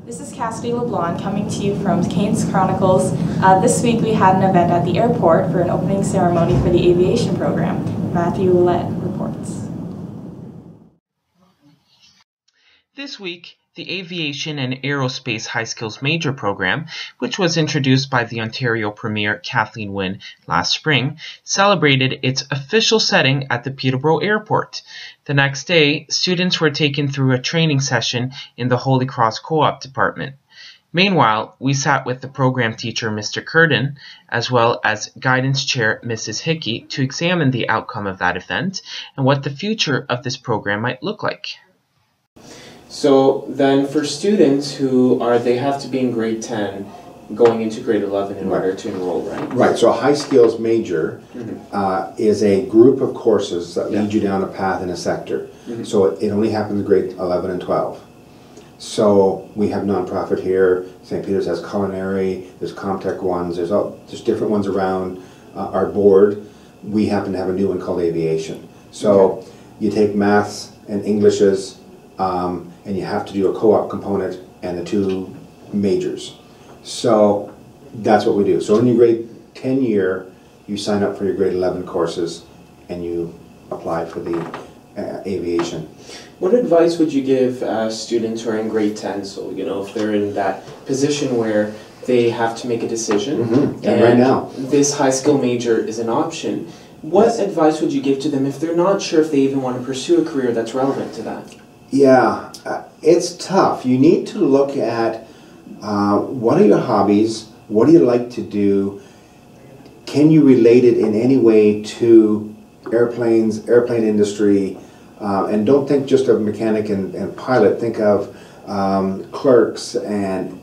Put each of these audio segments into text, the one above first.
This is Cassidy LeBlanc coming to you from Chronicles. This week we had an event at the airport for an opening ceremony for the aviation program. Matthew Willett reports. This week, the Aviation and Aerospace High Skills Major program, which was introduced by the Ontario Premier Kathleen Wynne last spring, celebrated its official setting at the Peterborough Airport. The next day, students were taken through a training session in the Holy Cross Co-op department. Meanwhile, we sat with the program teacher, Mr. Curton, as well as guidance chair, Mrs. Hickey, to examine the outcome of that event and what the future of this program might look like. So then for students they have to be in grade 10 going into grade 11 in order to enroll, right? Right, so a high skills major is a group of courses that lead you down a path in a sector. So it only happens in grade 11 and 12. So we have nonprofit here, St. Peter's has culinary, there's Comtech ones, there's different ones around our board. We happen to have a new one called Aviation. So you take maths and Englishes, and you have to do a co-op component and the two majors. So that's what we do. So in your grade 10 year, you sign up for your grade 11 courses and you apply for the aviation. What advice would you give students who are in grade 10? So, if they're in that position where they have to make a decision, and right now this high skill major is an option, what advice would you give to them if they're not sure if they even want to pursue a career that's relevant to that? Yeah, it's tough. You need to look at what are your hobbies, what do you like to do, can you relate it in any way to airplanes, airplane industry, and don't think just of mechanic and pilot, think of clerks and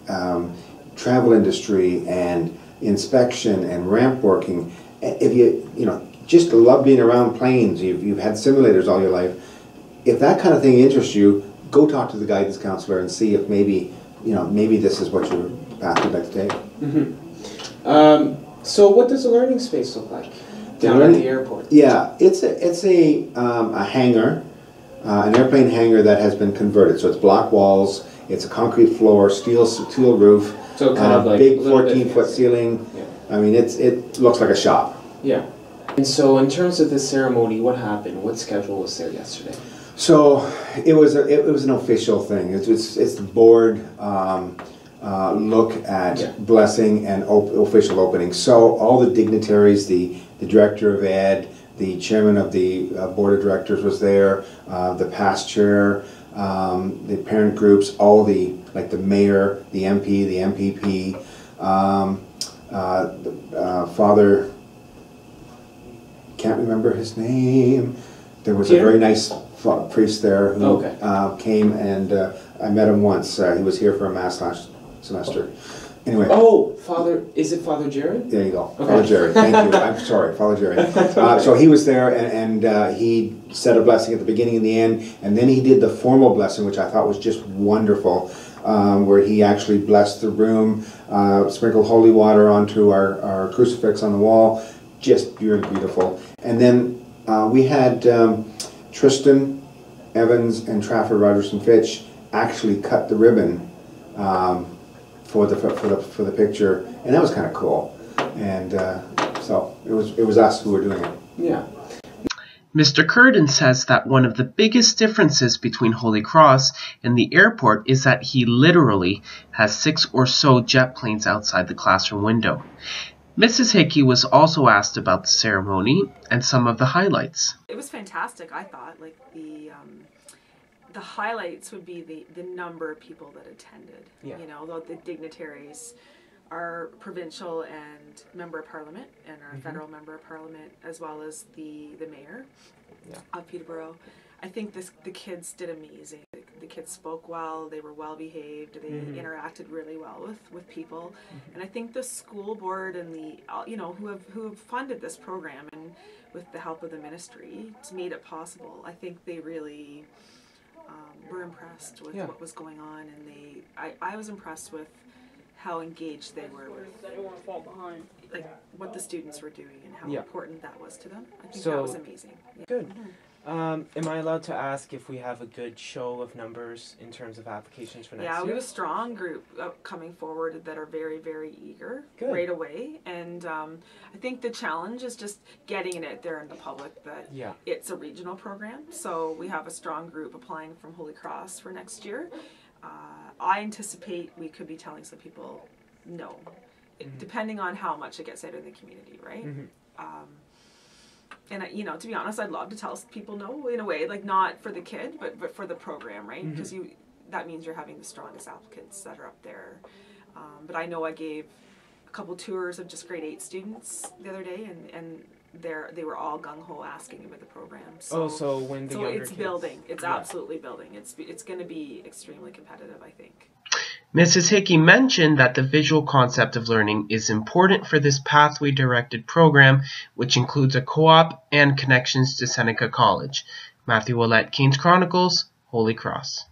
travel industry and inspection and ramp working. If you just love being around planes, you've had simulators all your life, if that kind of thing interests you, go talk to the guidance counselor and see if maybe this is what your path you'd like to take. So what does the learning space look like down at the airport? Yeah, it's a hangar, an airplane hangar that has been converted. So it's block walls, it's a concrete floor, steel roof, so kind of like big 14-foot ceiling. Yeah. I mean, it looks like a shop. Yeah. And so in terms of the ceremony, what happened? What schedule was there yesterday? So it was an official thing. It's the board look at blessing and official opening. So all the dignitaries, the director of ed, the chairman of the board of directors was there, the past chair, the parent groups, all the mayor, the MP, the MPP, Father, can't remember his name. There was a very nice priest there who came, and I met him once. He was here for a mass last semester. Anyway. Oh, is it Father Jared? There you go. Okay. Father Jared, thank you. I'm sorry, Father Jared. So he was there, and he said a blessing at the beginning and the end, and then he did the formal blessing, which I thought was just wonderful, where he actually blessed the room, sprinkled holy water onto our crucifix on the wall. Just beautiful. And then we had Tristan Evans and Trafford Rogerson Fitch actually cut the ribbon for the picture, and that was kind of cool. And so it was us who were doing it. Yeah. Mr. Curton says that one of the biggest differences between Holy Cross and the airport is that he literally has 6 or so jet planes outside the classroom window. Mrs. Hickey was also asked about the ceremony and some of the highlights. It was fantastic, I thought. Like the highlights would be the number of people that attended. Yeah. The dignitaries, our provincial and member of parliament and our federal member of parliament, as well as the mayor of Peterborough. I think the kids did amazing. The kids spoke well, they were well behaved, they interacted really well with people. And I think the school board and the who have funded this program and with the help of the ministry made it possible. I think they really were impressed with what was going on, and I was impressed with how engaged they were with what the students were doing and how important that was to them. I think that was amazing. Yeah. Good. Am I allowed to ask if we have a good show of numbers in terms of applications for next year? Yeah, we have a strong group coming forward that are very, very eager right away. And I think the challenge is just getting it there in the public that it's a regional program. So we have a strong group applying from Holy Cross for next year. I anticipate we could be telling some people no, depending on how much it gets out in the community, right? And you know, to be honest, I'd love to tell people no in a way, like not for the kid, but for the program, right? Because that means you're having the strongest applicants that are up there. But I know I gave a couple tours of just grade 8 students the other day, and they were all gung ho asking about the program. So, so when the younger it's kids, building. It's absolutely building. It's going to be extremely competitive, I think. Mrs. Hickey mentioned that the visual concept of learning is important for this pathway-directed program, which includes a co-op and connections to Seneca College. Matthew Willett, Keynes Chronicles, Holy Cross.